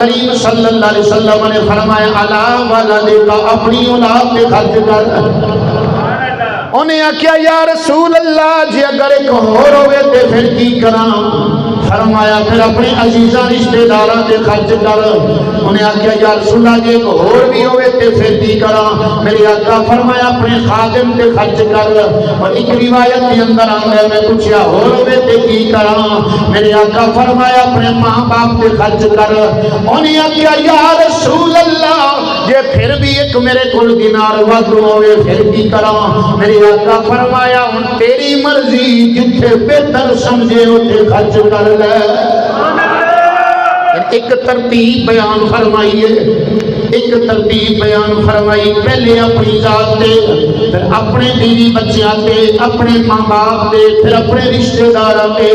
کریم صلی اللہ علیہ وسلم نے فرمایا الا ولدک اپنی اولاد پہ خرچ کر. انہیں آکھیا یا رسول اللہ جی اگر ایک اور ہوئے تے پھر کی کراں؟ فرمایا پھر اپنے عزیزاں رشتہ داراں تے خرچ کر. انہیں آکھیا یا رسول اللہ جی ایک اور بھی ہوئے تے پھر کی کراں؟ میرے آقا فرمایا اپنے خادم تے خرچ کر. اور ایک روایت کے اندر آندا میں پوچھیا اور ہوئے تے کی کراں؟ میرے آقا فرمایا اپنے ماں باپ تے خرچ کر. انہیں آکھیا یا رسول اللہ جے پھر بھی ایک میرے کل دینار ود ہوئے پھر کی کراں؟ میرے آقا فرمایا ہن تیری مرضی جتھے بہتر سمجھے اوتھے خرچ کر لے. ایک ترتیب بیان فرمائیے، ایک ترتیب بیان فرمائی. پہلے اپنی ذات دے، پھر اپنے بیوی بچیاں دے، اپنے ماں باپ دے، پھر اپنے رشتہ داراں دے،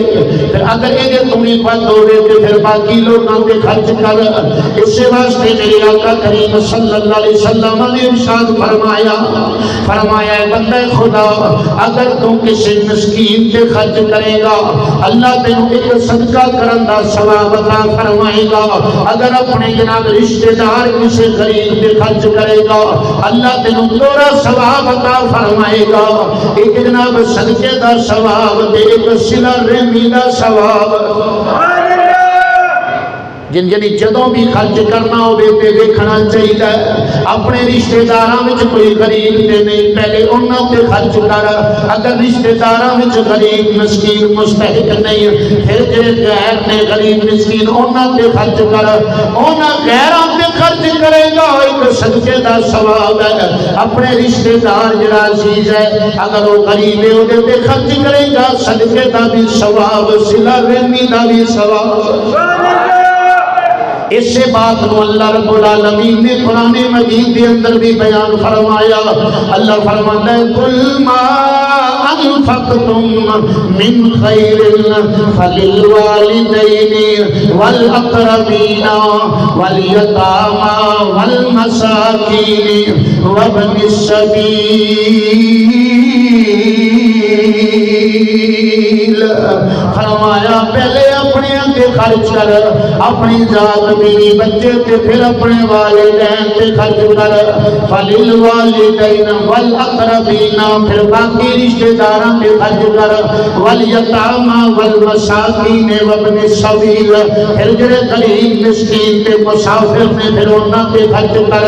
پھر اگر یہ تمہیں بد ہوئے تو پھر باقی لوگوں کے خرچ کر. اس واسطے میرے آقا کریم صلی اللہ علیہ وسلم نے ارشاد فرمایا بندہ خدا اگر تم کسی مسکین پہ خرچ کرے گا اللہ تینوں ایک صدقہ کرن دا ثواب عطا فرمائے گا. اگر اپنے جناب رشتہ دار کسی غریب پہ خرچ کرے گا اللہ تینوں دوہرا ثواب عطا فرمائے گا. ایک جناب صدقے دا ثواب تے ایک صلہ رحمی دا ثواب. یعنی جدوں بھی خرچ کرنا ہوے تے دیکھنا چاہیے اپنے رشتہ داراں وچ کوئی غریب تے نہیں، پہلے انہاں تے خرچ کر. اگر رشتہ داراں وچ غریب مسکین مستحق نہیں پھر جڑے غیر نے غریب مسکین انہاں تے خرچ کر. انہاں غیراں تے خرچ کرے گا ایک صدقے دا ثواب ہے. اپنے رشتہ دار جڑا عزیز ہے اگر وہ غریب ہے اودے تے خرچ کرے گا صدقے دا بھی ثواب، صلہ رحمی دا بھی ثواب. اس سے بات کو اللہ رب العالمین نے قرآن مجید کے اندر بھی بیان فرمایا. اللہ فرماتا ہے قل ما انفقتم من خیر فللوالدین والاقربین والیتامی والمساکین وابن السبیل. فرمایا پہلے اپنے کے خرچ کر، اپنی ذات بیوی بچے تے پھر اپنے والدین تے خرچ کر. فللوالدین والاقربین پھر باقی رشتہ داراں تے خرچ کر. والیتامی والمساکین وابن السبیل پھر جڑے غریب مسکین تے مسافر نے پھر انہاں تے خرچ کر.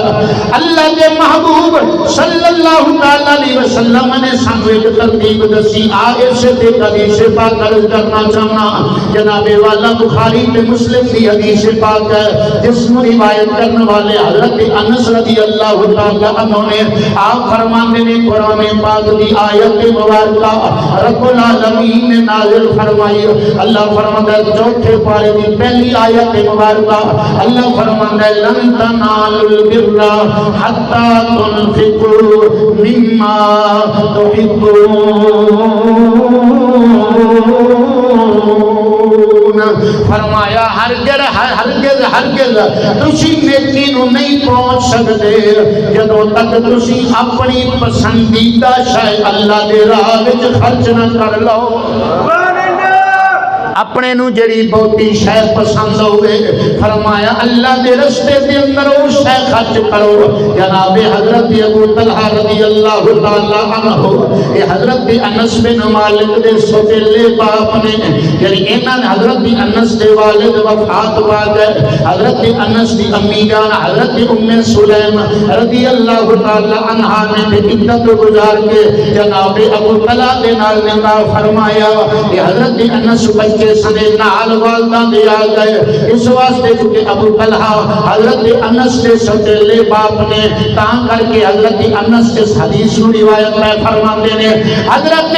اللہ کے محبوب صلی اللہ تعالی علیہ وسلم نے سانو ایک ترتیب دسی. اس تے حدیث پاک عرض کرنا چاہنا جناب والا بخاری تے مسلم کی حدیث پاک ہے جس میں روایت کرنے والے حضرت انس رضی اللہ تعالی عنہ نے آپ فرماتے ہیں قرآن پاک کی آیت مبارکہ رب العالمین نے نازل فرمائی. اللہ فرماتا ہے چوتھے پارے کی پہلی آیت مبارکہ اللہ فرماتا ہے لن تنالوا البر حتى تنفقوا مما تحبون. فرمایا ہرگز تسی نیکی نو نہیں پہنچ سکتے جدوں تک تسی اپنی پسندیدہ شے اللہ دے راہ وچ خرچ نہ کر لو. اپنے نو جڑی بہتی شے پسند ہوئے فرمایا اللہ دے رستے دے اندر وہ شے خرچ کرو. جناب حضرت ابو طلحہ رضی اللہ تعالی عنہ یہ حضرت انس بن مالک دے سوتیلے باپ نے یعنی انہاں نے حضرت انس دے والد وفات پا گئے. حضرت انس دی امی جان حضرت ام سلیم رضی اللہ تعالی عنہا نے عدت گزار کے جناب ابو طلحہ دے نال نکاح فرمایا. یہ حضرت انس بچے سنے نال والدہ دے آ گئے. اس واسطے چونکہ ابو طلحہ حضرت انس کے سوتیلے باپ نے تاں کر کے حضرت انس کے حدیث نو روایت میں فرماندے نے حضرت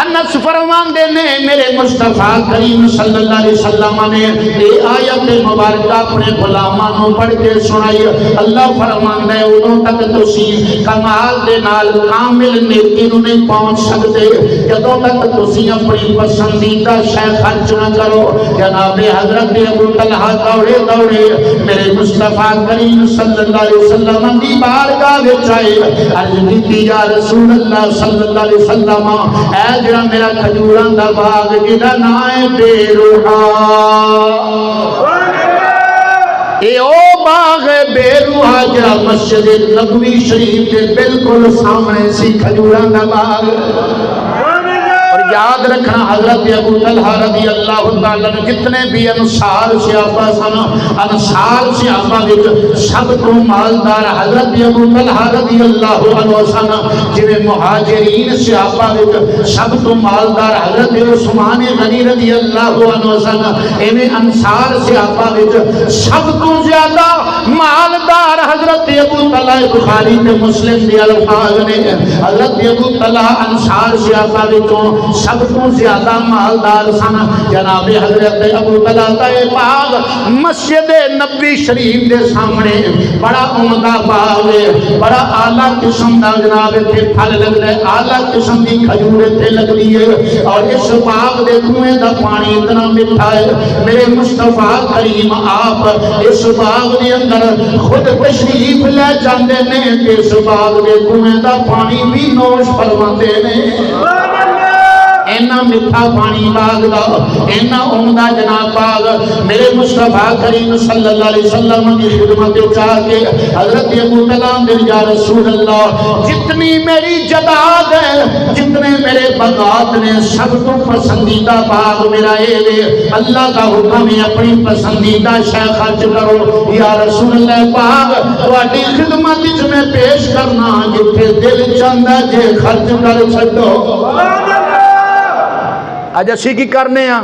انس فرماندے نے میرے مصطفیٰ کریم صلی اللہ علیہ وسلم نے یہ آیت مبارکہ اپنے غلاماں نو پڑھ کے سنائی. اللہ فرماندا ہے اودوں تک تسی کمال دے نال کامل نیکی نو نہیں پہنچ سکتے جدوں تک تسی اپنی پسندیدہ شے خرچ نہ کرو. جناب حضرت ابو طلحہ دوڑے دوڑے میرے مصطفیٰ کریم صلی اللہ علیہ وسلم دی بارگاہ وچ آئے. عرض کی یا رسول اللہ صلی اللہ علیہ وسلم اے جڑا میرا کھجوراں دا باغ جدا نام ہے بے روحا اے او باغ بے روح جڑا مسجد نبوی شریف کے بالکل سامنے سی کھجوراں دا باغ. اور یاد رکھنا حضرت ابو طلحہ رضی اللہ تعالیٰ عنہ جتنے بھی انصار صحابہ سن، انصار صحابہ وچ سب تو مالدار حضرت ابو طلحہ رضی اللہ عنہ سن. جویں مہاجرین صحابہ وچ سب تو مالدار حضرت عثمان غنی رضی اللہ عنہ سن، ایویں انصار صحابہ وچ سب تو زیادہ مالدار حضرت ابو طلحہ. بخاری تے مسلم دے الفاظ نے حضرت ابو طلحہ انصار صحابہ وچوں سب کو زیادہ مالدار سن. جناب حضرت ابو طلحہ باغ مسجد نبوی شریف دے سامنے بڑا عمدہ باغ ہے، بڑا اعلیٰ قسم دا جناب تے پھل لگدا ہے، اعلیٰ قسم دی کھجور تے لگدی ہے. اور اس باغ دے کنویں دا پانی اتنا میٹھا ہے. میرے مصطفیٰ کریم آپ اس باغ دے اندر خود تشریف لے جاندے نے کہ اس باغ دے کنویں دا پانی بھی نوش فرماندے نے. اینا میٹھا پانی باغ دا، اینا عمدہ جناب باغ. میرے مصطفیٰ کریم صلی اللہ علیہ وسلم کی خدمت چاہ کے حضرت ابو طلحہ نے یا رسول اللہ جتنی میری جداد ہے، جتنے میرے بغات نے، سب تو پسندیدہ باغ میرا اے. اللہ کا حکم ہے اپنی پسندیدہ شے خرچ کرو. یا رسول اللہ باغ تہاڈی خدمت وچ میں پیش کرنا جتھے دل چاہندا جے خرچ کر چھڈو. اج اسی کی کرنے ہاں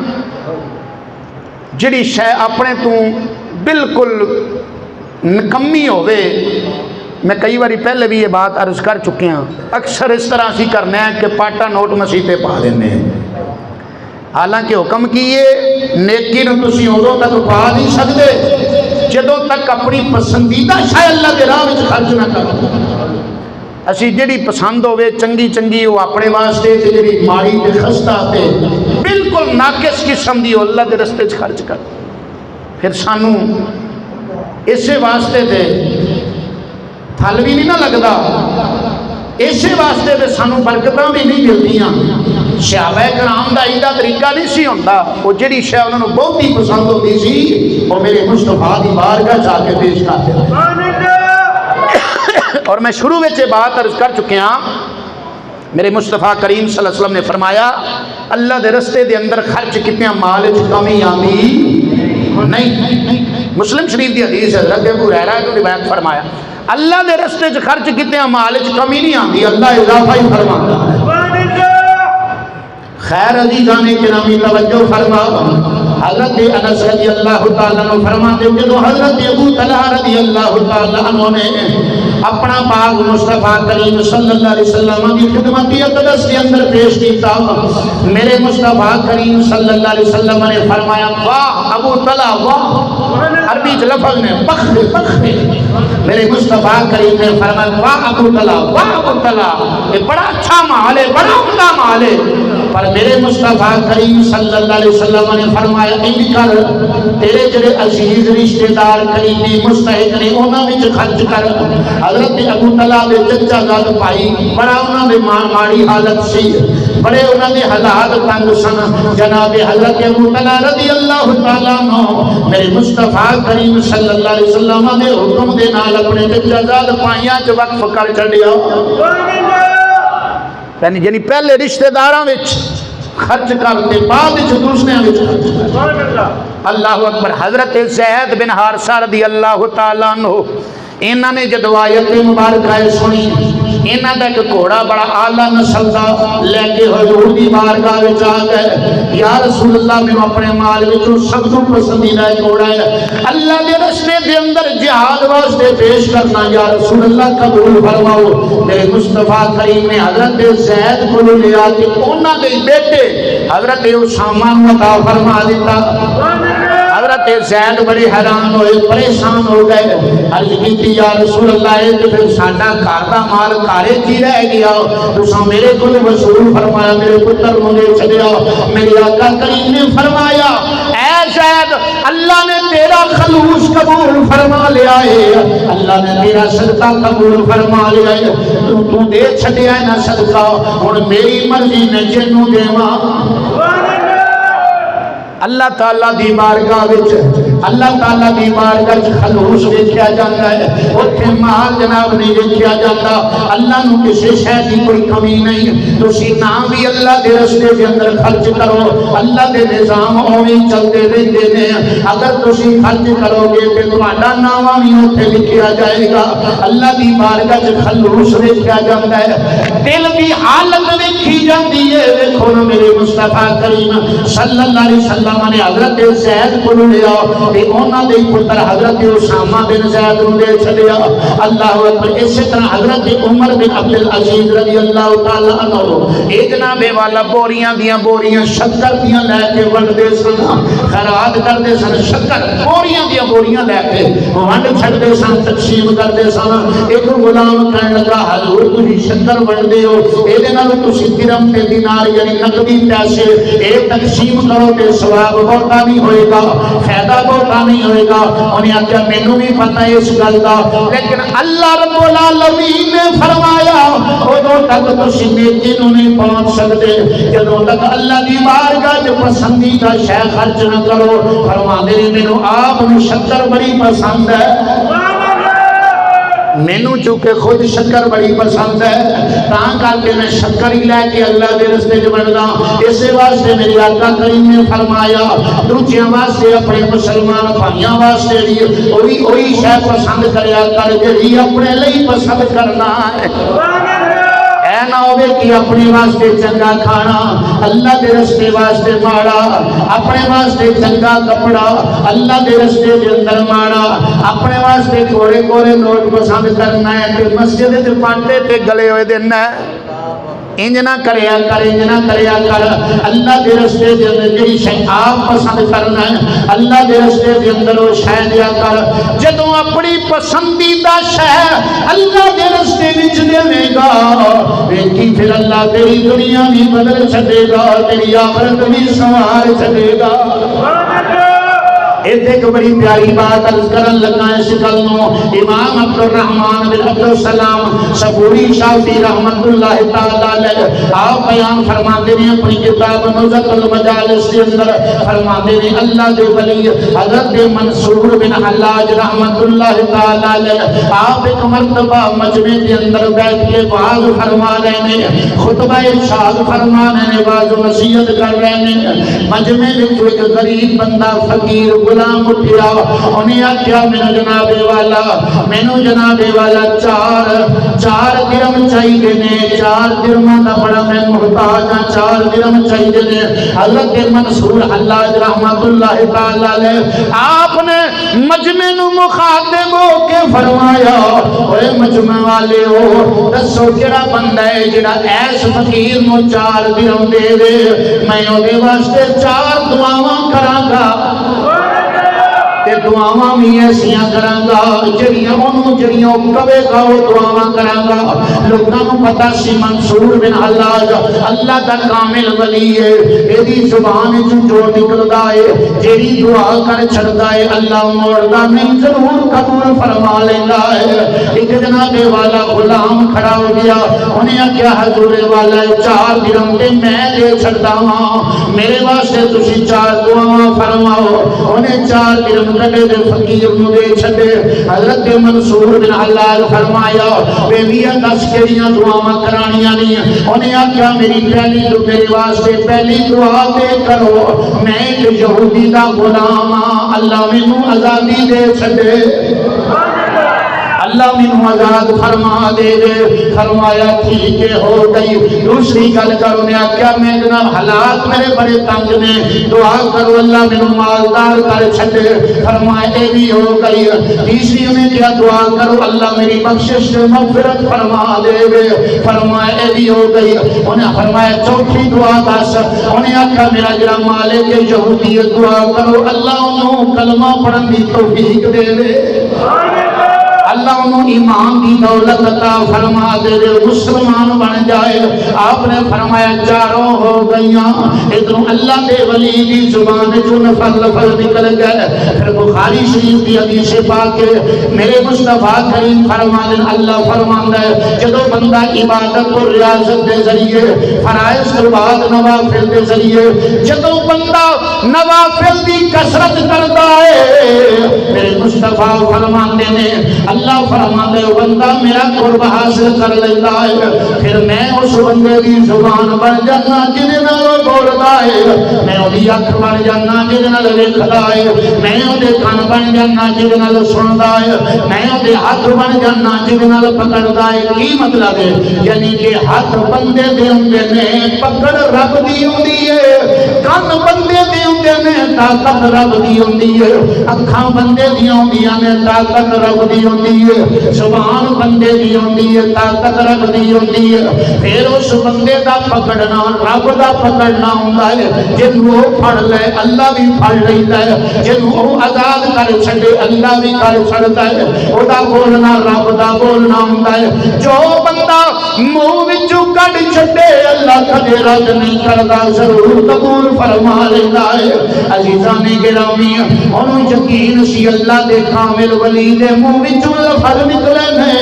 جڑی شے اپنے تو بالکل نکمی ہوئے. میں کئی باری پہلے بھی یہ بات عرض کر چکے ہیں، اکثر اس طرح اسی کرنے ہیں کہ پاٹا نوٹ مسیح پا دینے ہیں. حالانکہ حکم کیے نیکی نو تسی ادوں تک پا نہیں سکتے جدوں تک اپنی پسندیدہ شے اللہ دے راہ وچ خرچ نہ کرو. اسی جڑی پسند ہوئے چنگی چنگی وہ اپنے واسطے تے جڑی ماڑی تے خستہ تے بالکل ناقص قسم دی اللہ دے رستے چ خرچ کر. پھر سانو اسے واسطے تے پھل بھی نہیں نہ لگدا، اسے واسطے تے سانو برکتاں بھی نہیں ملدیاں. صحابہ کرام دا ایڈا طریقہ نہیں سی ہوندا. وہ جڑی شے انہاں نوں بہت ہی پسند ہوندی سی وہ میرے مصطفیٰ دی بارگاہ جا کے پیش کرتے. اور میں شروع میں بات عرض کر چکے ہیں، میرے مصطفیٰ کریم صلی اللہ علیہ وسلم نے فرمایا اللہ دے رستے دے اندر خرچ کتنے مال وچ کمی آندی نہیں. مسلم شریف دی حدیث ہے، حضرت ابو ہریرہ نے روایت فرمایا اللہ دے رستے وچ خرچ کتنے مال وچ کمی نہیں آندی، اللہ اضافہ ہی فرماتا ہے. خیر عزیزان گرامی توجہ فرما. حضرت انس رضی اللہ تعالیٰ عنہ فرماتے ہیں جب حضرت ابو طلحہ رضی اللہ تعالیٰ عنہ نے اپنا باغ مصطفیٰ کریم صلی اللہ علیہ وسلم کی خدمت اقدس کے اندر پیش کیتا، میرے مصطفیٰ کریم صلی اللہ علیہ وسلم نے فرمایا واہ ابو طلحہ واہ. عربی لفظ میں بخت بخت. میرے مصطفیٰ کریم نے فرمایا واہ ابو طلحہ واہ ابو طلحہ، یہ بڑا اچھا مال ہے، بڑا عمدہ مال ہے. پر میرے مصطفیٰ کریم صلی اللہ علیہ وسلم نے فرمایا انج کر تیرے جڑے عزیز رشتہ دار قریبی مستحق نے انہاں وچ خرچ کر. حضرت ابو طلحہ دے چچا زاد بھائی بڑا انہاں دے ماڑی حالت سی، بڑے انہاں دے حالات تنگ سن. جناب حضرت ابو طلحہ رضی اللہ تعالیٰ عنہ میرے مصطفیٰ کریم صلی اللہ علیہ وسلم دے حکم دے نال اپنے چچا زاد بھائیاں چ وقف کر چھڈیا. یعنی پہلے رشتہ داراں وچ خرچ کرتے بعد دوسرے اللہ اکبر. حضرت زید بن حارثہ رضی اللہ تعالیٰ عنہ انہوں نے جدو آیت مبارکہ سنی، انہوں نے ایک گھوڑا بڑا اعلیٰ نسل دا لے کے حضور دی بارگاہ وچ آ گئے. یا رسول اللہ میں اپنے مال وچوں سب تو پسندیدہ گھوڑا ہے اللہ دے رستے دے اندر جہاد واسطے پیش کرنا، یا رسول اللہ قبول فرماؤ. میرے مصطفیٰ کریم نے حضرت زید کو لیا کہ انہوں نے بیٹے حضرت اسامہ کو عطا فرما دیتا. حضرت زید بڑے حیران ہوئے، پریشان ہو گئے. عرض کی یا رسول اللہ کہ پھر ساڈا گھر دا مال کارے کی رہ گیا، تساں میرے کو وصول فرمایا، میرے پتر نوں دے چھڈیا. میرے آقا کریم نے فرمایا اے زید اللہ نے تیرا خلوص قبول فرما لیا ہے، اللہ نے تیرا صدقہ قبول فرما لیا ہے. تو دے چھڈیا ہے نا صدقہ، ہن میری مرضی میں جنوں دیواں. اللہ تعالیٰ دی بارگاہ وچ اللہ تعالیٰ دی بارگاہ وچ خلوص ویکھیا جاندا ہے اوتھے مال جناب نہیں ویکھیا جاندا اللہ نو کسی شے دی کوئی کمی نہیں تسی نا بھی اللہ دے رستے دے اندر خرچ کرو اللہ دے نظام اوویں چلدے رہندے نے اگر تسی خرچ کرو گے تے تہاڈا نام بھی اوتھے لکھیا جائے گا اللہ دی بارگاہ وچ خلوص ویکھیا جاندا ہے دل دی حالت ویکھی جاندی ہے ویکھو میرے مصطفی کریم صلی اللہ علیہ وسلم نے حضرت زید کو لیا تے انہاں دے پتر حضرت اسامہ بن زید نوں دے چھڈیا اللہ اکبر اسی طرح حضرت عمر بن عبد العزیز رضی اللہ تعالی عنہ ایک جناب والا بوریاں دیاں بوریاں شکر دیاں لے کے ونڈدے سن خیرات کردے سن شکر بوریاں دیاں بوریاں لے کے ونڈ چھڈدے سن تقسیم کردے سن ایک غلام کہن لگا حضور تسی شکر ونڈدے ہو اے دے نال تسی درہم تے دینار یعنی نقدی پیسے اے تقسیم کرو تے ثواب بہتا نہیں ہوئے گا فائدہ بہتا نہیں ہوئے گا انہیں آکھیا مینوں بھی پتہ ہے اس گل دا لیکن اللہ رب العالمین نے فرمایا اودوں تک تسی نیکی نوں نہیں پہنچ سکتے جدوں تک اللہ دی بارگاہ وچ پسندیدہ شے خرچ نہ کرو فرماندے نے مینوں آپ نوں شکر بڑی پسند ہے مینوں چونکہ خود شکر بڑی پسند ہے تاں کر کے میں شکر ہی لے کے اللہ دے رستے وچ بندا اسی واسطے میرے آقا کریم نے فرمایا دوجیاں واسطے اپنے مسلمان بھائیاں واسطے بھی وہی شے پسند کریا کر جڑی اپنے لیے پسند کرنا ہے اے نہ ہوئے کہ اپنے واسطے چنگا کھانا اللہ دے رستے واسطے ماڑا اپنے واسطے چنگا کپڑا اللہ دے رستے دے اندر ماڑا اپنے واسطے کوڑے کوڑے نوٹ پسند کرنا ہے کہ مسجد دے پانٹے تے گلے ہوئے دینا ہے انج نہ کریا کر اللہ دے رستے دے اندر جڑی شے آپ پسند کرنا ہے اللہ دے رستے دے اندر وہ شے دیا کر جدوں اپنی پسندیدہ شے اللہ دے رستے وچ دے گا ویکھی پھر اللہ تیری دنیا بھی بدل چھڈے گا تیری آخرت بھی سنوار چھڈے گا ایک بڑی پیاری بات عرض کرن لگا اس گل نو امام عبد الرحمن بن عبد السلام صبوری شافعی رحمت اللہ تعالی علیہ آپ بیان فرماتے ہیں اپنی کتاب نزهۃ المجالس کے اندر فرماتے ہیں اللہ دے ولی حضرت منصور بن حلاج رحمت اللہ تعالی علیہ آپ ایک مرتبہ مجمع کے اندر بیٹھ کے وعظ فرما رہے ہیں خطبہ ارشاد فرما رہے ہیں وعظ نصیحت کر رہے ہیں مجمع وچ ایک غریب بندہ فقیر غلام اٹھیا انہیں آکھیا مینوں جناب والا چار درم چاہیے نے 4 درماں دا بڑا میں محتاج ہاں 4 درم چاہیے نے حضرت منصور حلاج رحمت اللہ تعالی علیہ آپ نے مجمع نو مخاطب ہو کے فرمایا اے مجمع والے ہو دسو کیڑا بندہ ہے جڑا ایس فقیر نو 4 درم دے میں اودے واسطے 4 دعاواں کراں گا تے دعاواں بھی ایسیاں کراں گا جڑیاں کبے گا وہ دعاواں کراں گا لوکاں نوں پتہ سی منصور بن حلاج اللہ دا کامل ولی ہے ایدی زبان وچوں جو نکلدا ہے جیڑی دعا کر چھڑدا ہے اللہ موڑدا نہیں ضرور قبول فرما لیندا ہے ایک جناب والا غلام کھڑا ہو گیا انہیں آکھیا حضور والا 4 درم تے میں دے چھڑدا ہاں میرے واسطے تسی 4 دعاواں فرماؤ انہیں 4 درم کٹے دے فقیر نو دے چھڈے حضرت منصور بن حلاج فرمایا بیویاں 10 کیڑیاں دعاواں کرانیاں نہیں انہیں آکھیا میرے واسطے پہلی دعا دے کرو میں ایک یہودی دا غلام ہاں اللہ مینوں آزادی دے چھڈے اللہ مینوں آزاد فرما دے فرمایا ٹھیک ہے ہو گئی دوسری گل کرو نے آکھیا میں جناب حالات میرے بڑے تنگ نے دعا کرو اللہ مینوں مالدار کر چھڈے فرمایا اے بھی ہو گئی تیسری انہیں کیا دعا کرو اللہ میری بخشش سے مغفرت فرما دے فرمایا اے بھی ہو گئی انہیں فرمایا چوتھی دعا بس انہیں آکھیا میرا جڑا مالک یہودیت دعا کرو اللہ انہوں کلمہ پڑھن دی توفیق دے اللہ انہوں ایمان کی دولت عطا فرما دے دے مسلمان بن جائے. آپ نے فرمایا چاروں ہو گئیاں. ادھروں اللہ دے ولی دی زبان جو نفل لفظ نکل گئے. پھر بخاری شریف کی حدیث پاک میرے مصطفیٰ کریم فرمانے اللہ فرماندا ہے جدو بندہ عبادت اور ریاضت دے ذریعے فرائض کے بعد نوافل دے ذریعے جدو بندہ نوافل دی کثرت کرتا ہے میرے مصطفیٰ فرماندے نے اللہ فرماندے بندہ میرا قرب حاصل کر لیتا ہے. پھر میں اس بندے دی زبان بن جانا جنہیں نال بولدا ہے. میں اودی اکھ بن جانا جنہیں نال ویکھدا ہے. میں اودے کان بن جانا جنہیں نال سندا ہے. میں اودے ہاتھ بن جانا جنہیں نال پکڑدا ہے. کی مطلب ہے یعنی کہ ہاتھ بندے دے ہوندے نے پکڑ رب دی ہوندی ہے. کان بندے دے ہوندے نے طاقت رب دی ہوندی ہے. اکھاں بندے دی ہوندیاں نے طاقت رب دی ہوندی ہے. زبان بندے دی ہوندی ہے طاقت رب دی ہوندی ہے. پھر اس بندے دا پکڑنا رب دا پکڑنا ہوندا ہے. جنوں وہ پھڑ لے اللہ بھی پھڑ لیندا ہے. جنوں وہ آزاد کر چھڈے اللہ بھی کر چھڑدا ہے. او دا بولنا رب دا بولنا ہوندا ہے. جو بندہ منہ وچوں کڈ چھڈے اللہ کدے رد نہیں کردا ضرور قبول فرما لیندا ہے. عزیزاں نے گرامی انہوں یقین سی اللہ دے کامل ولی دے منہ وچوں لفظ نکلے نے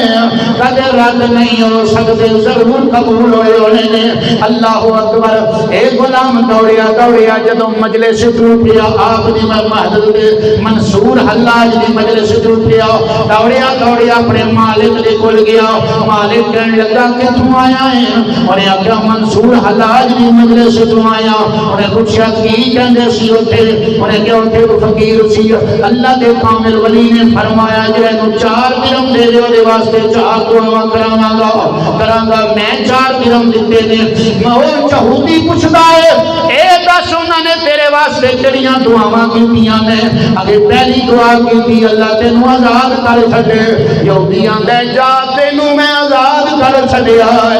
کدے رد نہیں ہو سکدے ضرور قبول ہوئے ہونے نے. اللہ اکبر. اے غلام دوڑیا دوڑیا جدوں مجلس ٹوٹیا آپ دی حضرت منصور حلاج دی مجلس ٹوٹیا دوڑیا دوڑیا اپنے مالک دے کول گیا. مالک کہنے لگا کہ تم آیا ہے اور یہ کیا منصور حلاج دی مجلس تو آیا. انہیں پوچھا کی کہندے سی اوتھے انہیں کہ اوتھے فقیر سی. اللہ دے کامل ولی نے فرمایا جے نو 4 درہم دے دے دے واسطے 4 دعاواں کراں گا میں 4 درہم دتے نے. وہ یہودی پوچھدا ہے اے دس انہاں نے تیرے واسطے کیڑیاں دعاواں کیتیاں نے. اگے پہلی دعا کیتی اللہ تینوں آزاد کر چھڈے. یہودی آندا جا تینوں میں آزاد کر چھڈیا ہے.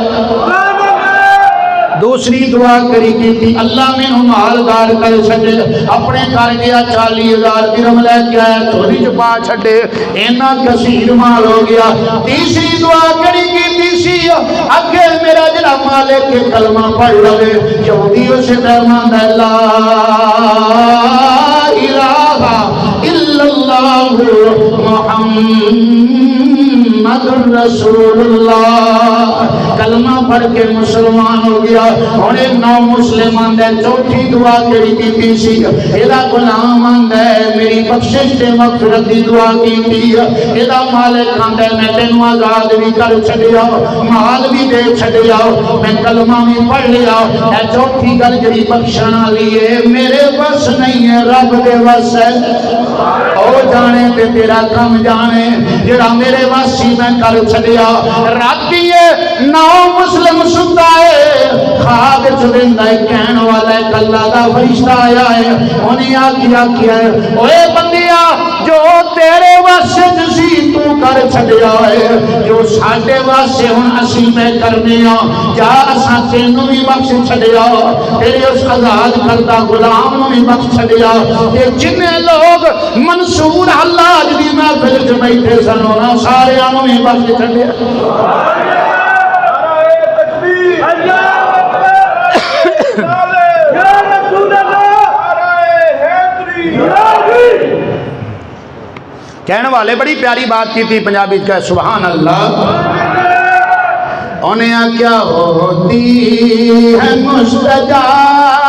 دوسری دعا کری کی اللہ میں مالدار کر چھڈے. اپنے گھر گیا 40,000 درہم لے کے آیا چوری چ پا چھڈے. اینا کثیر مال ہو گیا. تیسری دعا کری کی سی اگے میرا جڑا مالک کے کلمہ پڑھ لے. یہودی اسے فرماندا ہے لا الہ الا اللہ محمد رسول اللہ. کلمہ پڑھ کے مسلمان ہو گیا. اور 9 مسلمان دے چوتھی دعا کری کیتی سی ایدا غلام آندا ہے میری بخشش تے مغفرت دی دعا کیتی. ایدا مالک آندا ہے میں تینوں آزاد بھی کر چھڈیا مال بھی دے چھڈیا میں کلمہ بھی پڑھ لیا. اے چوتھی گل جڑی بخشن والی ہے میرے بس نہیں ہے رب دے بس ہے. او جانے تے تیرا کم جانے جڑا میرے بس ہی میں کر چھڈیا. راتی 9 مسلم ستا ہے خواب چلندا ہے کہن والا ہے اللہ دا فرشتہ آیا ہے. انہیں آکھیا ہے اوے بندیا جو تیرے واسطے جسی تو کر چھڈیا ہے جو ساڈے واسطے ہن اسی میں کرنے آ جا اساں تینوں بھی بخش چھڈیا تیرے اس آزاد کردہ غلام نوں بھی بخش چھڈیا. تے جنے لوگ منصور حلاج دی محفل وچ بیٹھے سن انہاں سارے نوں بھی بخش چھڈیا. کہنے والے بڑی پیاری بات کی تھی پنجابی کا سبحان اللہ. انہیں کیا ہوتی ہے مستجاب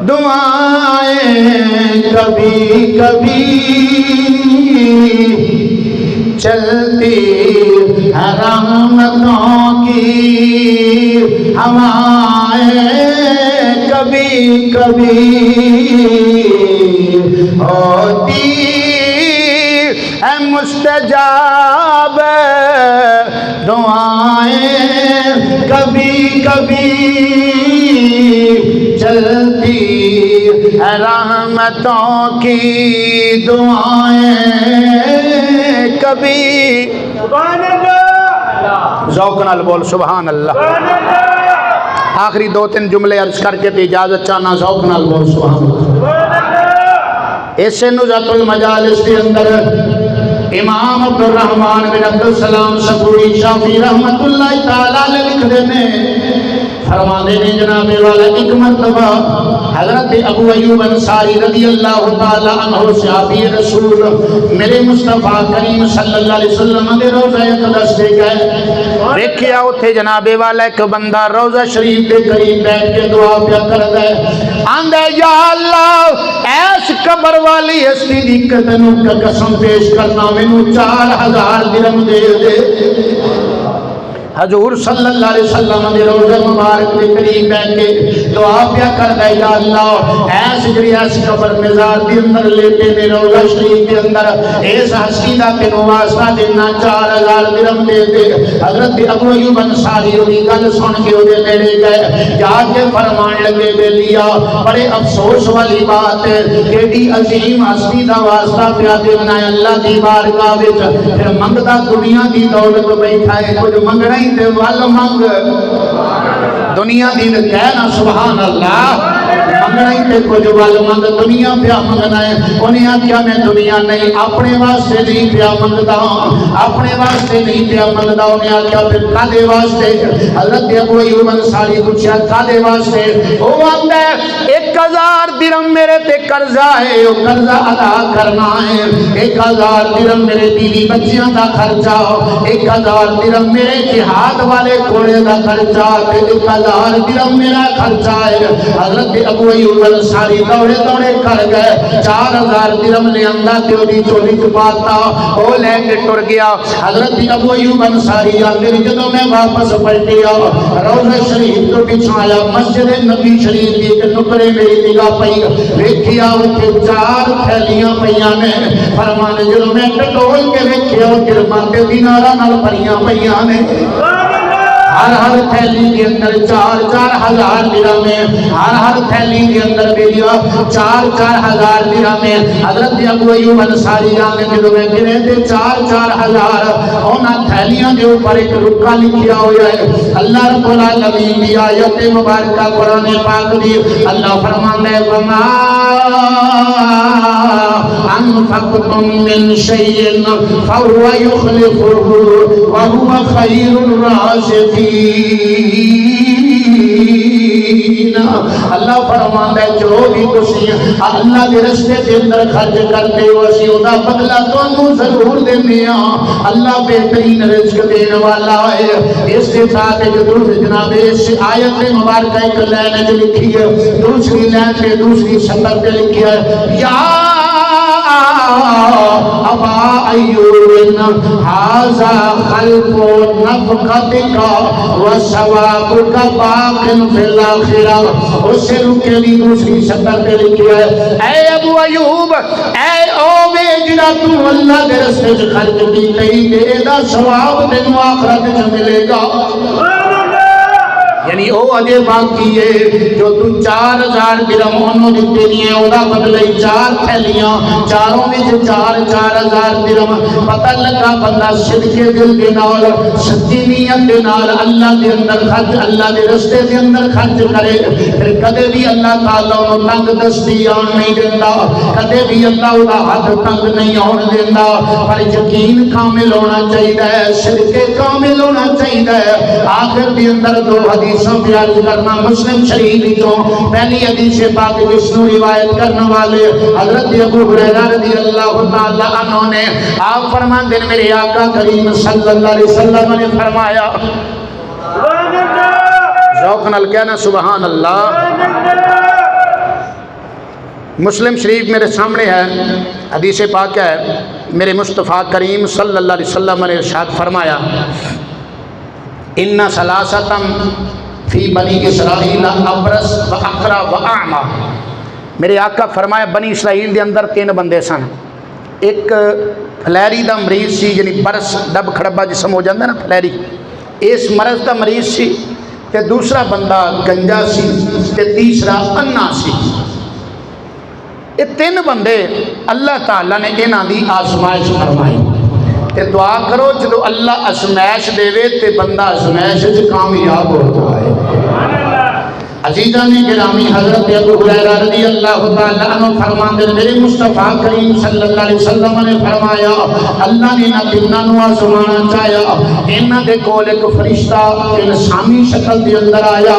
دعائیں کبھی کبھی چلتی ہے رحمتوں کی ہوائیں کبھی کبھی ہوتی ہے مستجاب دعائیں کبھی کبھی چلتی ہے رحمتوں کی دعائیں کبھی. ذوق نال بول سبحان اللہ. آخری 2-3 جملے عرض کر کے تے اجازت چاہنا. ذوق نال بول سبحان اللہ. اسے نزہت المجالس کے اندر امام عبد الرحمن بن عبد السلام صبوری شافعی رحمت اللہ تعالیٰ علیہ لکھ دینے فرمانے نے جناب والا ایک مرتبہ حضرت ابو ایوب انصاری رضی اللہ تعالیٰ عنہ صحابی رسول میرے مصطفیٰ کریم صلی اللہ علیہ وسلم دے روزہ اقدس دے گئے دیکھیا اتھے جناب والا ایک بندہ روزہ شریف دے قریب بیٹھ کے دعا پیا کر دے آندے یا اللہ ایس قبر والی ہستی دی قدنوں کا قسم پیش کرنا مینوں 4000 درہم دے دے حضور صلی اللہ علیہ وسلم نے روزہ مبارک کے قریب بیٹھ کے دعا پیا کر دے یا اللہ ایس جڑی ایس قبر مزار دے اندر لیٹے نے روزہ شریف کے اندر اس ہستی دا تینوں واسطہ دینا 4000 درہم دے دے حضرت ابو ایوب انصاری دی گل سن کے اودے نیڑے گئے جا کے فرمان لگے بے لیا بڑے افسوس والی بات ہے کیڑی عظیم ہستی دا واسطہ پیا دینا ہے اللہ دی بارگاہ وچ پھر منگدا دنیا دی دولت بیٹھا ہے کچھ منگنا تے وال منگ دنیا دی کہنا سبحان اللہ منگنا ہی تے کچھ وال منگ دنیا پیا منگنا ہے انہیں آکھیا میں دنیا نہیں اپنے واسطے نہیں پیا منگدا اپنے واسطے نہیں پیا منگدا انہیں آکھیا پھر کادے واسطے حضرت ابو ایوب انصاری پوچھا کادے واسطے وہ آندا ہے 1000 درہم میرے تے قرضہ ہے وہ قرضہ ادا کرنا ہے 1000 درہم میرے بیوی بچیاں دا خرچہ 1000 درہم میرے جہاد والے گھوڑے دا خرچہ 1000 درہم میرا خرچہ ہے حضرت ابو ایوب انصاری دوڑے دوڑے کر گئے 4000 درہم لے آندا تے اودی چولی چ پاتا او لے کے ٹر گیا حضرت ابو ایوب انصاری آندے جدوں میں واپس پلٹیا روضہ شریف تو پیچھے آیا مسجد نبی شریف دی ایک نکرے میری نگاہ پئی ویکھیا اوتھے 4 تھیلیاں پیاں نے فرمانے جدوں میں ٹٹول کے ویکھیا او درہم تے دیناراں نال بھریاں پیاں نے ہر تھیلی کے اندر 4,000 درہم ہے ہر تھیلی کے اندر بیلیا 4,000 درہم ہے حضرت ابو ایوب انصاری آنے جدو میں گرے تھے 4,000 اونا تھیلیاں دے اوپر ایک رکا لکھیا ہویا ہے اللہ رب العالمین دی آیت مبارکہ قرآن پاک دی اللہ فرماندے وما انفقتم من شیء فهو يخلفه وهو خیر الرازقین اللہ فرماتا ہے جو بھی تسی اللہ کے رستے کے اندر خرچ کرتے ہو اسی دا بدلہ تانوں ضرور دینے ہاں اللہ بہترین رزق دینے والا ہے اس کے ساتھ جو دوسری جناب اس آیت مبارکہ ایک لائن جو لکھی ہے دوسری لائن پہ دوسری سطر پہ لکھی ہے یا ابا ایوب ھذا خلق نفقتک وثوابک باق فی الاخرہ اس سے رکے بھی دوسری سطر پہ لکھی ہے اے ابو ایوب اے اوے جڑا تو اللہ کے راستے وچ خرچ کیتا ہے دا ثواب تینوں آخرت وچ ملے گا یعنی او اجے باقی ہے جو تو 4,000 درہم انہوں دیتے نہیں ہے اوہ بدلے 4 تھیلیاں چاروں میں سے 4,000 درہم پتہ لگا بندہ صدقے دل کے نال سچی نیت کے نال اللہ کے اندر خرچ اللہ کے رستے کے اندر خرچ کرے پھر کدے بھی اللہ تعالیٰ انہوں تنگ دستی آن نہیں دینا کدے بھی اللہ انہوں ہاتھ تنگ نہیں آن دینا پر یقین کامل ہونا چاہیے صدقے کامل ہونا چاہیے آخر بھی اندر 2 حدیث بیان کرنا مسلم شریف جو پہلی حدیث پاک جس کو روایت کرنے والے حضرت ابو ہریرہ رضی اللہ تعالی عنہ نے آپ فرماتے ہیں میرے آقا کریم صلی اللہ علیہ وسلم نے فرمایا ذوق نال کہنا سبحان اللہ مسلم شریف میرے سامنے ہے حدیث پاک ہے میرے مصطفیٰ کریم صلی اللہ علیہ وسلم نے ارشاد فرمایا ان ثلاثتم فی بنی اسرائیل ابرس و اقرا و اعما میرے آقا فرمایا بنی اسرائیل دے اندر 3 بندے سن ایک فلیری دا مریض سی یعنی برس ڈب کھڑبا جسم ہو جاندے نا فلیری اس مرض دا مریض سی تے دوسرا بندہ گنجا سی تے تیسرا انا سی یہ 3 بندے اللہ تعالیٰ نے انہاں دی آزمائش فرمائی تے دعا کرو جدو اللہ ازمائش دے تے بندہ ازمائش وچ کامیاب ہوتا ہے عزیزان گرامی حضرت ابو ہریرہ رضی اللہ تعالیٰ عنہ فرماتے ہیں میرے مصطفیٰ کریم صلی اللہ علیہ وسلم نے فرمایا اللہ نے نہ تنہوں آزمانا چاہیا انہاں دے کول ایک فرشتہ انسانی شکل دے اندر آیا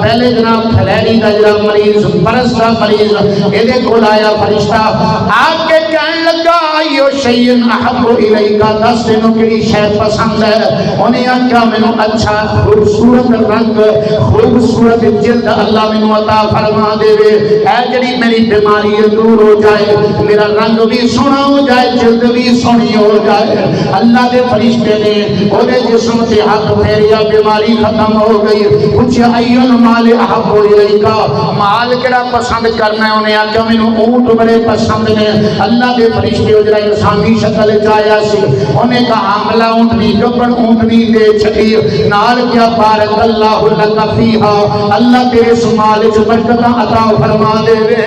پہلے جناب پھلیری دا جڑا مریض برس دا مریض ایدے کول آیا فرشتہ آگ کے کہنے لگا ایو شیئن احب الیکا دس دنوں کیڑی شے پسند ہے انہیں آکھا مینوں اچھا خوبصورت رنگ خوبصورت جلد اللہ منو عطا فرما دے وے اے جڑی میری بیماری دور ہو جائے میرا رنگ بھی سونا ہو جائے جلد بھی سونی ہو جائے اللہ دے فرشتے نے اودے جسم تے ہاتھ پھیریا بیماری ختم ہو گئی پوچھا ایل مال احب الیکا مال کیڑا پسند کرنا ہے انہیں آکھا مینوں اونٹ بڑے پسند نے اللہ دے فرشتے جڑا انسانی شکل وچ آیا سی انہیں کہا حاملہ اونٹنی گبن اونٹنی دے چھٹی نال کیا بارک اللہ لک فیھا اللہ تیرے سمال وچ برکتاں عطا فرما دے وے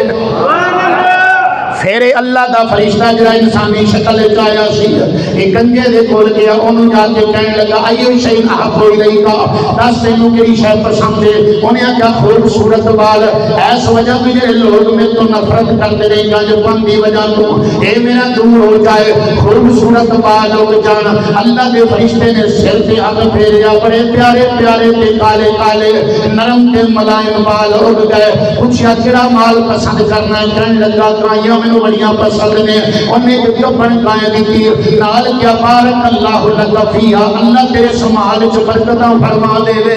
پھر اللہ دا فرشتہ جڑا انسانی شکل وچ آیا سی ایک گنجے دے کول گیا اونوں جا کے کہنے لگا ایو شیء احب الیکا دس تینوں کیڑی شے پسند ہے انہیں آکھیا خوبصورت بال اس وجہ تو یہ لوگ میں تو نفرت کرتے رہے گا جو بندی وجہ تو اے میرا دور ہو جائے خوبصورت بال ہو جان اللہ دے فرشتے نے سر تے ہاتھ پھیریا بڑے پیارے پیارے تے کالے کالے نرم تے ملائم بال ہو گئے پوچھا کیڑا مال پسند کرنا ہے کہنے لگا گائیاں میں بڑیاں پسند نے انہیں جو بن گائیں دیتی نال کیا بارک اللہ لک فیھا اللہ تیرے سمال وچ برکتاں فرما دے وے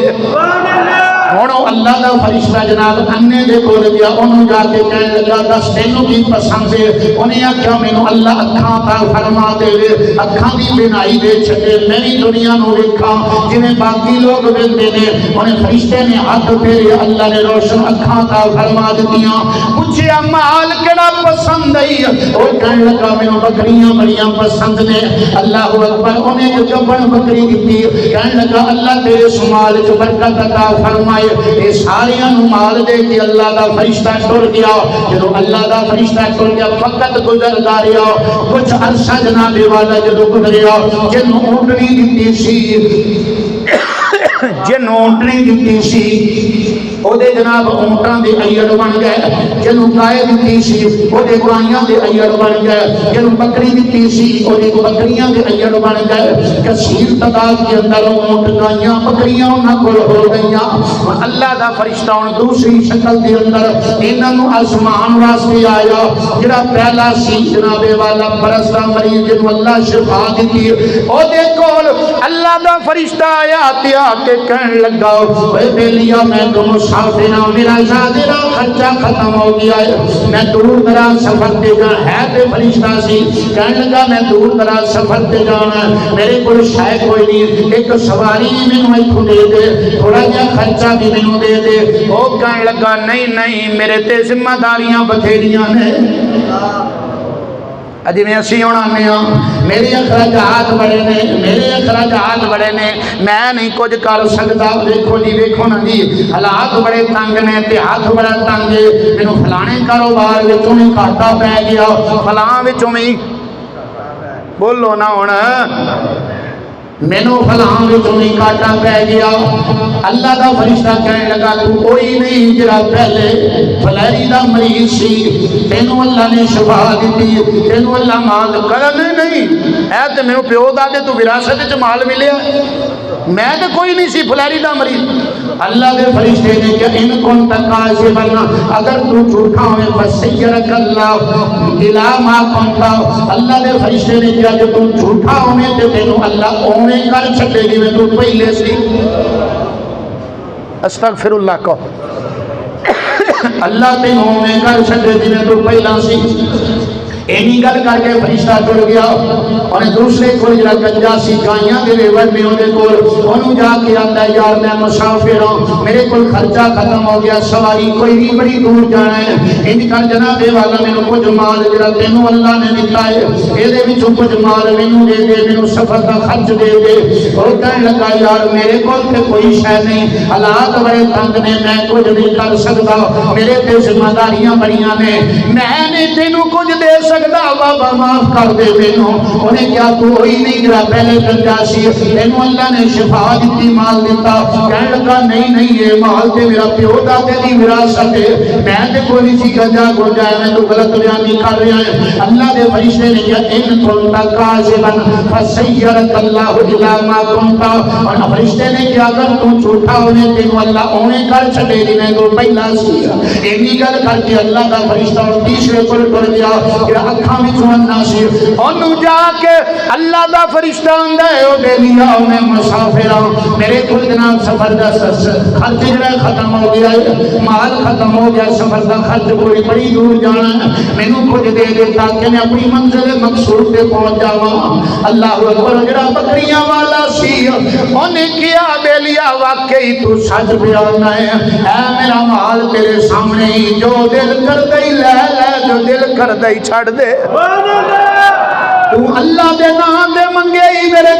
ہن اللہ دا فرشتہ جناب انے دے کول گیا انہوں جا کے کہنے لگا دس تینوں کی پسند ہے انہیں آکھیا مینوں اللہ اکھاں عطا فرما دے وے اکھاں دی بینائی دے چھٹے میں بھی دنیا نو ویکھاں جویں باقی لوگ ویندے نے انہیں فرشتے نے ہاتھ پھیرے اللہ نے روشن اکھاں عطا فرما دتیاں پوچھیا مال کیڑا پسند ہے او کہنے لگا مینوں بکریاں بڑیاں پسند نے اللہ اکبر انہیں جو جبن بکری دتی کہنے لگا اللہ تیرے شمال وچ برکت عطا فرما اے ساریاں نو مال دے کے اللہ دا فرشتہ ٹر گیا جدو اللہ دا فرشتہ ٹر گیا فقط گزردا رہیا کچھ عرصہ جناب والا جدو گزریا جن اونٹنی دتی سی جن اونٹنی دتی سی او دے جناب اونٹاں دے ایڑ بن گئے جنوں گائے دتی سی او دے گائیاں دے ایڑ بن گئے جنوں بکری دتی سی او دے بکریاں دے ایڑ بن گئے کثیر تعداد کے اندر اونٹ گائیاں بکریاں انہاں کول ہو گئیاں اللہ دا فرشتہ ان دوسری شکل دے اندر انہاں نو آسمان واسطے آیا جڑا پہلا سی جناب والا برس دا مریض جنوں اللہ شفا دتی او دے کول اللہ دا فرشتہ آیا تے آ کے کہن لگا اے بیلیا میں تو مسافر ہوں میرا زیادہ خرچہ ختم ہو گیا ہے میں دور دراز سفر تے جانا ہے تے فرشتہ سی کہنے لگا میں دور دراز سفر تے جانا میرے کو شاید کوئی نہیں ایک سواری بھی میں کو دے دے تھوڑا جا خرچہ بھی میں دے دے وہ کہنے لگا نہیں میرے تے ذمہ داریاں بتھیریاں نے اجی میں اسی ہونا میرے اخراجات بڑے نے میں نہیں کچھ کر سکتا دیکھو جی ویکھو نا جی حالات بڑے تنگ نے تے ہاتھ بڑا تنگ ہے مینوں فلانے کاروبار وچوں ہی گھاٹا پی گیا فلاں وچوں ہی بولو نا ہن مینوں فلاں وچوں ہی گھاٹا پی گیا اللہ دا فرشتہ کہنے لگا تو کوئی نہیں جڑا پہلے فلیری دا مریض سی تینوں اللہ نے شفا دیتی تینوں اللہ مال کرن نہیں اے تے میرے پیو دادے تو وراثت وچ مال ملیا میں تے کوئی نہیں سی فلیری دا مریض اللہ دے فرشتے نے کہ ان کون تقاضے بننا اگر تو جھوٹا ہوئے فسیرک اللہ الہ ما کنتا اللہ دے فرشتے نے کہا کہ تم جھوٹا ہوئے تے تینوں اللہ اونے کر چھٹے گی میں تو پہلے سی استغفر اللہ کو اللہ تے اونے کر چھٹے گی میں تو پہلا سی اینی گل کر کے فرشتہ ٹر گیا اور دوسرے کو جڑا گنجا سی گائیاں دے ویور میں اودے کول اونوں جا کے آندا یار میں مسافر ہوں میرے کول خرچہ ختم ہو گیا سواری کوئی نہیں بڑی دور جانا ہے انج کر جناب والا مینوں کچھ مال جڑا تینوں اللہ نے دتا ہے اے دے وچوں کچھ مال مینوں دے دے مینوں سفر دا خرچ دے دے اور کہن لگا یار میرے کول تے کوئی شے نہیں حالات بڑے تنگ نے میں کچھ نہیں کر سکتا میرے تے ذمہ داریاں بڑیاں نے میں نہیں تینوں کچھ دے سکتا سکتا بابا معاف کر دے مینوں. انہیں کیا تو ہوئی نہیں جڑا پہلے گنجا سی تینوں اللہ نے شفا دیتی مال دیتا. کہنے لگا نہیں نہیں یہ مال تے میرا پیو دادے دی وراثت ہے میں تے کوئی نہیں سی گنجا گنجا ہے میں تو غلط بیانی کر رہا ہے. اللہ دے فرشتے نے کہا ان کنتا کاذبا فسیرک اللہ الی ما کنتا. اور فرشتے نے کہا اگر تو جھوٹا ہونے تینوں اللہ اونے کر چھڈے دی میں تو پہلا سی. اینی گل کر کے اللہ دا فرشتہ اور تیسرے پر ٹر گیا کہ اکھاں وچوں انا سی. اونوں جا کے اللہ دا فرشتہ آندا ہے او دے لیا میں مسافر ہوں میرے کول جناب سفر دا خرچ جڑا ختم ہو گیا ہے مال ختم ہو گیا سفر دا خرچ کوئی بڑی دور جانا ہے مینوں کچھ دے دے تاکہ میں اپنی منزل مقصود تے پہنچ جاواں. اللہ اکبر. جڑا بکریاں والا سی اونے کیا بے لیا واقعی تو سچ بیان ہے اے میرا مال تیرے سامنے ہی جو دل کردے لے لے جو دل کردے چھڑ دے. تو اللہ دے نام دے منگے ہی میرے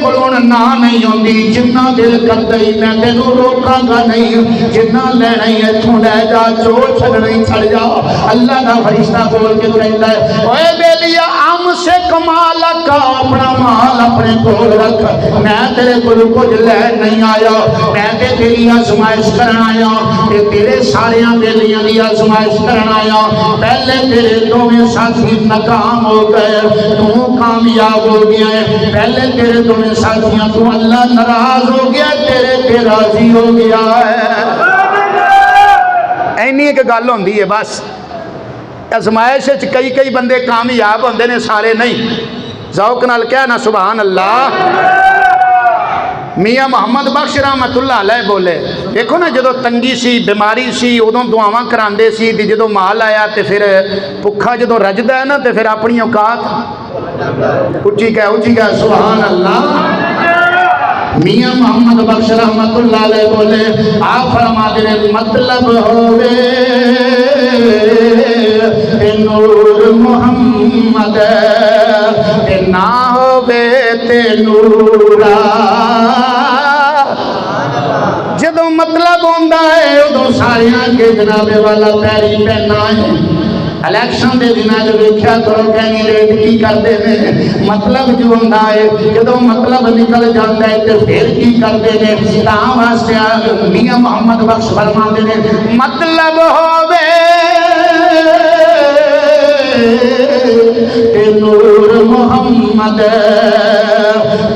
کولوں نہ نہیں ہوندی جنہ دل کردے میں تینوں روکاں گا نہیں جنہ لینا ہی ایتھوں لے جا جو چھڑنا ہی چھڑ جا. اللہ دا فرشتہ بول کے کہندا ہے اوے بیلیا ام سے کمال کا اپنا مال اپنے کول رکھ میں تیرے کول کچھ لے نہیں آیا میں تے تیری آزمائش کرن آیا تے تیرے ساریاں بیلیاں دی آزمائش کرن آیا. پہلے تیرے دوویں ساتھی ناکام ہو گئے تو کامیاب ہو گیا ہے. پہلے تیرے دوویں ساتھیاں تو اللہ ناراض ہو گیا تیرے تے راضی ہو گیا ہے. اینی ایک گل ہوندی ہے بس. آزمائش وچ کئی بندے کامیاب ہوندے نے سارے نہیں. ذوق نال کہنا سبحان اللہ. میاں محمد بخش رحمت اللہ علیہ بولے دیکھو نا جدو تنگی سی بیماری سی ادوں دعاواں کراندے سی تے جدو مال آیا تے پھر بھکھا جدو رجدا ہے نا تے پھر اپنی اوقات اچھی کہہ سبحان اللہ. میاں محمد بخش رحمت اللہ علیہ بولے آپ فرما دے مطلب ہوے تے نور محمد تے نہ ہوے تے نورا. جدو مطلب ہوندا ہے ادو ساریاں کے جناب والا پیری پہنا ہے. الیکشن دے دن جو ویکھیا کرو کینڈیڈیٹ کی کرتے ہیں مطلب جو ہوندا ہے جدو مطلب نکل جاندا ہے تے پھر کی کرتے ہیں. تاں واسطے میاں محمد بخش فرماندے نے مطلب ہووے تے نور محمد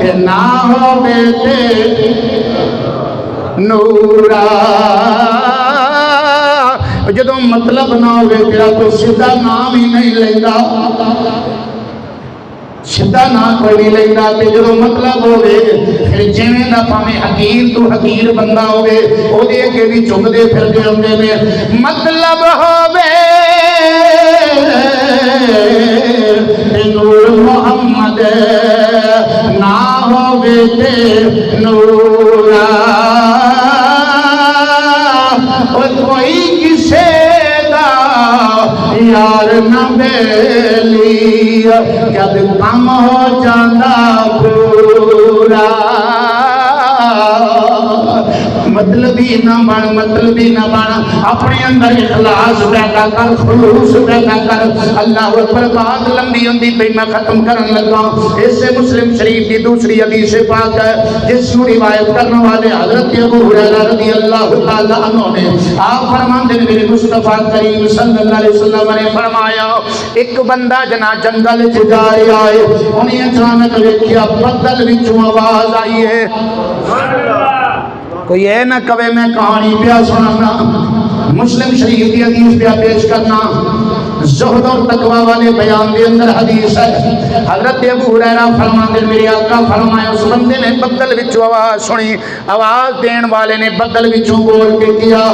تے نہ ہووے تے نورا. جدو مطلب نہ ہوئے تیرا تو سیدھا نام ہی نہیں لینا سیدھا نام کوئی نہیں لینا. تے جدو مطلب ہوئے پھر جویں دا پاویں حقیر تو حقیر بندہ ہوئے او دے کے بھی چک دے پھر دے ہوندے نے. مطلب ہوئے تے نور محمد نہ ہوئے تے نورا. کوئی کسے دا یار نہ بیلی جد کم ہو جاندہ پورا. مطلبی نہ بن اپنے اندر اخلاص پیدا کر خلوص پیدا کر. اللہ اکبر. بات لمبی ہوندی پئی میں ختم کرن لگا. اس سے مسلم شریف کی دوسری حدیث پاک ہے جس کو روایت کرنے والے حضرت ابو ہریرہ رضی اللہ تعالی عنہ نے آپ فرماندے نے میرے مصطفیٰ کریم صلی اللہ علیہ وسلم نے فرمایا ایک بندہ جنا جنگل وچ جا رہا ہے انہیں اچانک ویکھیا بدل وچوں آواز آئی ہے. کوئی اے نہ کہے میں کہانی پیا سنانا مسلم شریف کی حدیث پیا پیش کرنا. زہد اور تقوی والے بیان دے اندر حدیث ہے. حضرت ابو ہریرہ فرماندے میرے آقا فرمایا اس بندے نے بدل وچوں آواز سنی. آواز دین والے نے بدل وچوں بول کے کیا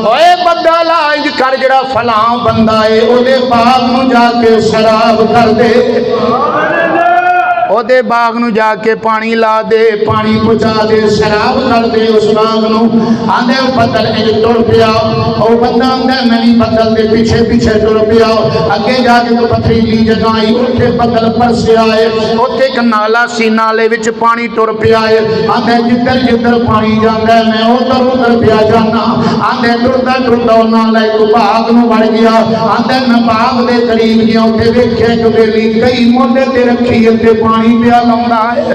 اوے بدل انج کر جڑا فلاں بندہ ہے او دے باغ نوں جا کے شراب کر دے. او دے باغ نو جا کے پانی لا دے پانی پہنچا دے سیراب کر دے اس باغ نو آدھے بدل انج ٹر پیا او بندہ آدھے میں بھی بدل دے پیچھے پیچھے ٹر پیا اگے جا کے تو پتھریلی جگہ آئی اتنے بدل پرسے آئے اتنے ایک نالا سی نالے وچ پانی ٹر پیا ہے آدھے جدھر جدھر پانی جانا ہے میں ادھر ادھر پیا جانا آدھے ٹرتا ٹرتا نالا ایک باغ نو بڑھ گیا آدھے میں باغ دے قریب گیا اتنے ویکھیا کہ بیلی کئی موڈے تے رکھی تے پانی پیا لاؤندا ہے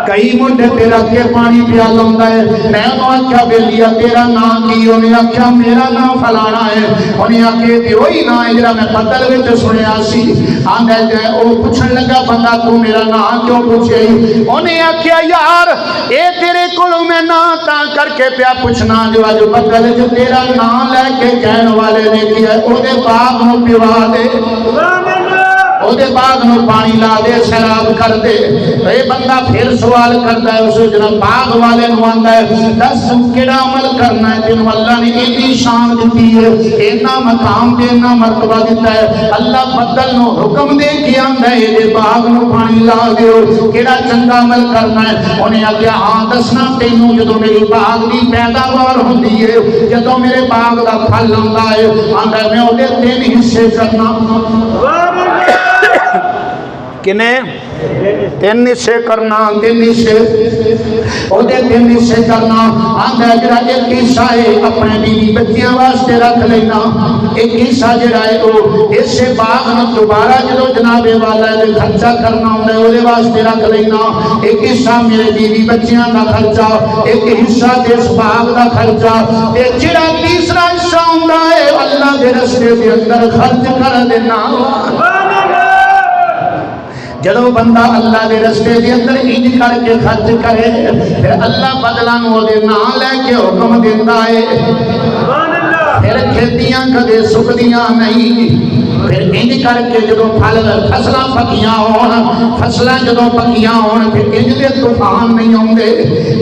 کئی موڈے تے رکھ کے پانی پیا لاؤندا ہے میں انہوں آکھیا بیلیا تیرا نام کی انہیں آکھیا میرا نام فلانا ہے انہیں آکھیا تے وہی نام ہے جرا میں بدل وچ سنیا سی آندے جائے او پوچھن لگا بندہ تو میرا نام کیوں پوچھے انہیں آکھیا یار اے تیرے کولوں میں نام تا کر کے پیا پوچھنا جو اج بدل جو تیرا نام لے کے کہن والے نے کیا او دے باغ نو پیوا دے او دے باغ نو پانی لا دے سیراب کر دے اے بندہ پھر سوال کرتا ہے اسے جناب باغ والے نو آندا ہے دس کیڑا عمل کرنا ہے تینوں اللہ نے اتنی شان دیتی ہے اتنا مقام تے اتنا مرتبہ دیتا ہے اللہ بدل نو حکم دے کے آندا ہے اے باغ نو پانی لا دیو کیڑا چنگا عمل کرنا ہے انہیں آکھیا ہاں دسنا تینوں جدوں میری باغ دی پیداوار ہوندی ہے جدوں میرے باغ دا پھل آندا ہے آندا ہے میں او دے 3 حصے کرنا کنے 3 حصے کرنا 3 حصے او دے 3 حصے کرنا آندا جڑا ایک حصہ ہے اپنے بیوی بچیاں واسطے رکھ لینا ایک حصہ جڑا ہے او اس باغ نو دوبارہ جدوں جناب والا دے خرچہ کرنا ہوندا ہے او دے واسطے رکھ لینا ایک حصہ میرے بیوی بچیاں دا خرچہ ایک حصہ اس باغ دا خرچہ تے جڑا تیسرا حصہ ہوندا ہے اللہ دے رستے دے اندر خرچ کر دینا جدو بندہ اللہ دے رستے دے اندر انج کر کے خرچ کرے پھر اللہ بدلہ نو دے نام لے کے حکم دیندا ہے پھر کھیتیاں کدے سکدیاں نہیں پھر انج کر کے جدو پھل فصلاں پکیاں ہون فصلاں جدو پکیاں ہون پھر انج دے طوفان نہیں ہوندے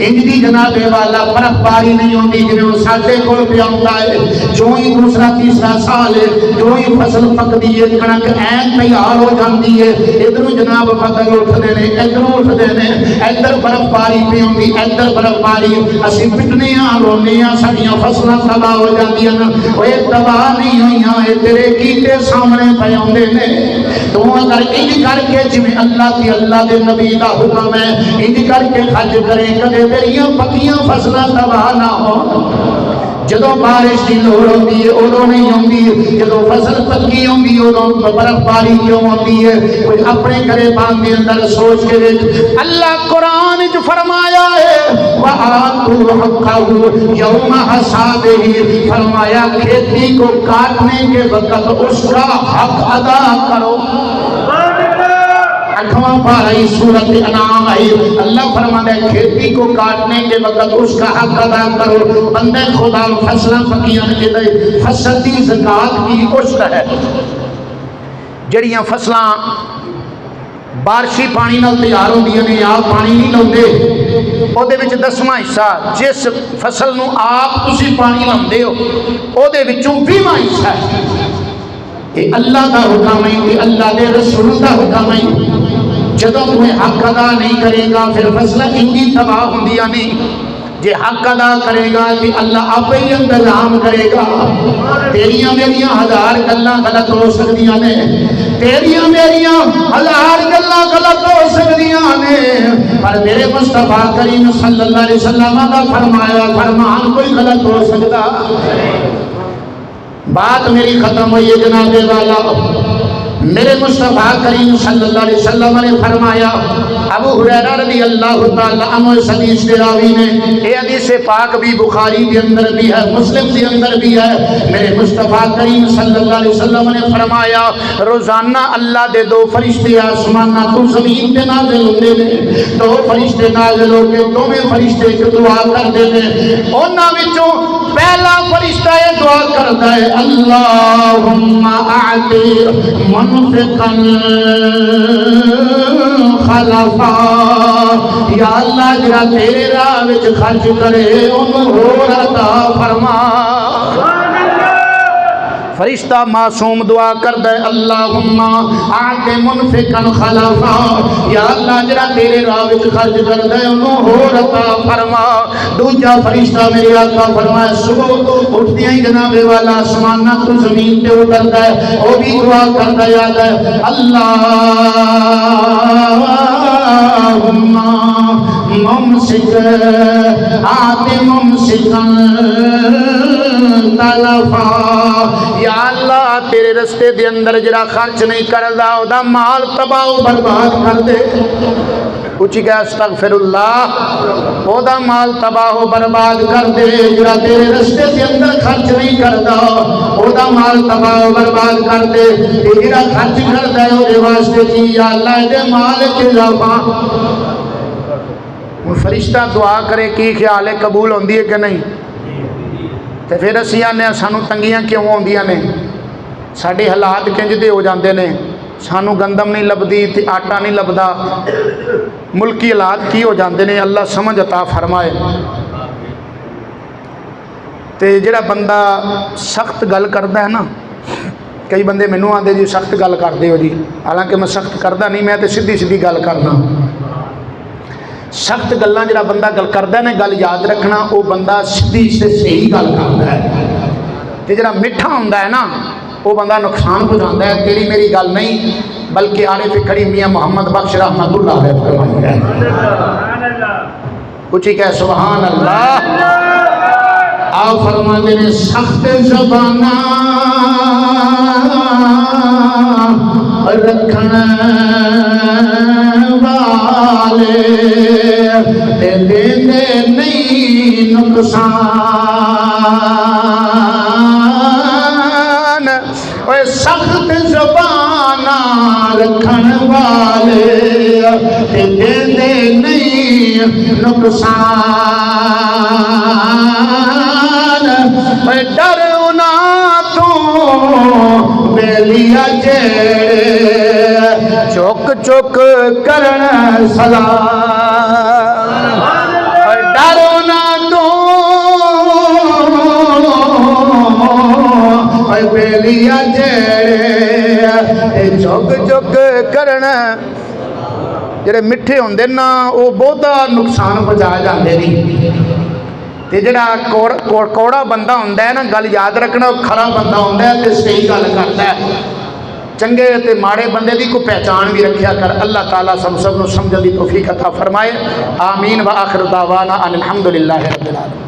انج دی جناب والا برف باری نہیں ہوندی جویں ساڈے کول پیا ہوندا ہے جو ہی دوسرا تیسرا سال ہے جو ہی فصل پکدی ہے کنک این تیار ہو جاندی ہے ادھروں جناب بدل اٹھدے نے ادھروں اٹھدے نے ادھر برف باری پی ہوندی ادھر برف باری اسی پٹنے ہاں رونے ہاں ساڈیاں فصلاں تباہ ہو جاندیاں اوے تباہ نہیں ہوئیاں اے تیرے کیتے سامنے پے ہوندے نے تو اگر انج کر کے جویں اللہ کی اللہ دے نبی دا حکم ہے انج کر کے خرچ کرے کدے تیریاں پکیاں فصلاں تباہ نہ ہون جدو بارش کی لوڑ ہوندی ہے ادو نہیں ہوندی جدو فصل پکی ہوندی ادو برف باری کیوں ہوندی ہے کوئی اپنے گھرے بان دے اندر سوچ کے دیکھ اللہ قرآن جو فرمایا ہے وَآتُوا حَقَّهُ يَوْمَ حَصَادِهِ فرمایا کھیتی کو کاٹنے کے وقت اس کا حق ادا کرو اٹھواں پارہ سورۃ انعام ہے اللہ فرماتا ہے کھیتی کو کاٹنے کے وقت اس کا حق ادا کرو بندے خدا فصلاں پکیاں کے دے فصل دی زکات کی اشر ہے جڑیاں فصلاں بارشی پانی نال تیار ہوندیاں نے آپ پانی نہیں لاؤندے او دے وچ 10واں حصہ جس فصل نو آپ تسی پانی لاؤندے ہو او دے وچوں 20واں حصہ ہے یہ اللہ دا حکم ہے کہ اللہ دے رسول دا حکم ہے جدو تمہیں حق ادا نہیں کرے گا پھر فصلہ انجی تباہ ہوندیاں نہیں جے حق ادا کرے گا کہ اللہ آپ ہی انتظام کرے گا تیریاں میریاں 1000 گلاں غلط ہو سکدیاں نے تیریاں میریاں 1000 گلاں غلط ہو سکدیاں نے پر میرے مصطفیٰ کریم صلی اللہ علیہ وسلم کا فرمایا فرمان کوئی غلط ہو سکتا بات میری ختم ہوئی ہے جناب والا میرے مصطفیٰ کریم صلی اللہ علیہ وسلم نے فرمایا ابو ہریرہ رضی اللہ تعالی عنہ اس حدیث کے راوی نے یہ حدیث پاک بھی بخاری کے اندر بھی ہے مسلم کے اندر بھی ہے میرے مصطفیٰ کریم صلی اللہ علیہ وسلم نے فرمایا روزانہ اللہ دے 2 فرشتے آسمان تو زمین پہ نازل ہوندے نے 2 فرشتے نازل ہو کے دوویں فرشتے ایک دعا کردے نے انہاں وچوں پہلا فرشتہ یہ دعا کرتا ہے اللہم اعطی منفقا خلفا یا اللہ جڑا تیرے راہ وچ خرچ کرے انہوں ہور عطا فرما فرشتہ معصوم دعا کردا ہے اللہم آت منفقا خلفا، یا اللہ جڑا تیرے راہ وچ خرچ کردا ہے انہوں ہور عطا فرما۔ دوجا فرشتہ میرے آقا فرمایا صبح اٹھدیاں ہی جناب والا آسماناں تو زمین تے اتردا ہے، او بھی دعا کردا یاد ہے اللہم ممسک آت ممسکا تلفا، یا اللہ تیرے رستے دے اندر جڑا خرچ نہیں کردا او دا مال تباہ و برباد کر دے۔ اچھی کہ استغفر اللہ، او دا مال تباہ و برباد کر دے۔ جڑا تیرے رستے دے اندر خرچ نہیں کردا او دا مال تباہ و برباد کر دے۔ جڑا خرچ کردا ہے او دے واسطے جی یا اللہ دے مال تے لاپا۔ فرشتہ دعا کرے کی خیال ہے قبول ہوندی ہے کہ نہیں؟ تے پھر اسی آنے سانو تنگیاں کیوں ہوندیاں نے؟ ساڈے حالات کنج دے ہو جاندے نے، سانو گندم نہیں لبدی تے آٹا نہیں لبدا، ملکی حالات کی ہو جاندے نے، اللہ سمجھ عطا فرمائے۔ تے جڑا بندہ سخت گل کردا ہے نا، کئی بندے مینوں آندے جی سخت گل کردے ہو جی، حالانکہ میں سخت کردا نہیں، میں تے سیدھی سیدھی گل کرنا۔ سخت گلاں جڑا بندہ گل کردا ہے نا، گل یاد رکھنا وہ بندہ سیدھی سے صحیح گل کردا ہے، تے جڑا میٹھا ہوندا ہے نا وہ بندہ نقصان پہنچاتا ہے، تیری میری گل نہیں بلکہ آنے پہ کھڑی میاں محمد بخش رحمت اللہ علیہ فرمائی ہے۔ کچھ ہی کہہ سبحان اللہ۔ آپ فرماتے ہیں سخت زبانہ رکھن والے دے نہیں نقصان، اے سخت زبانہ رکھن والے دے نہیں نقصان، اے ڈرنا تو بیلیا جیڑے چوک چوک کرن سلام، ڈرنا تو بیلیا جیڑے چوک چوک کرن، جڑے میٹھے ہوندے نا وہ بہتا نقصان پہنچا جاندے نہیں، تے جڑا کوڑا بندہ ہوندا ہے نا گل یاد رکھنا، کھرا بندہ ہوندا ہے تے صحیح گل کردا ہے۔ چنگے تے ماڑے بندے دی کو پہچان بھی رکھیا کر، اللہ تعالیٰ سب نو سمجھن دی توفیق عطا فرمائے۔ آمین و آخر دعوانا ان الحمدللہ رب العالمین۔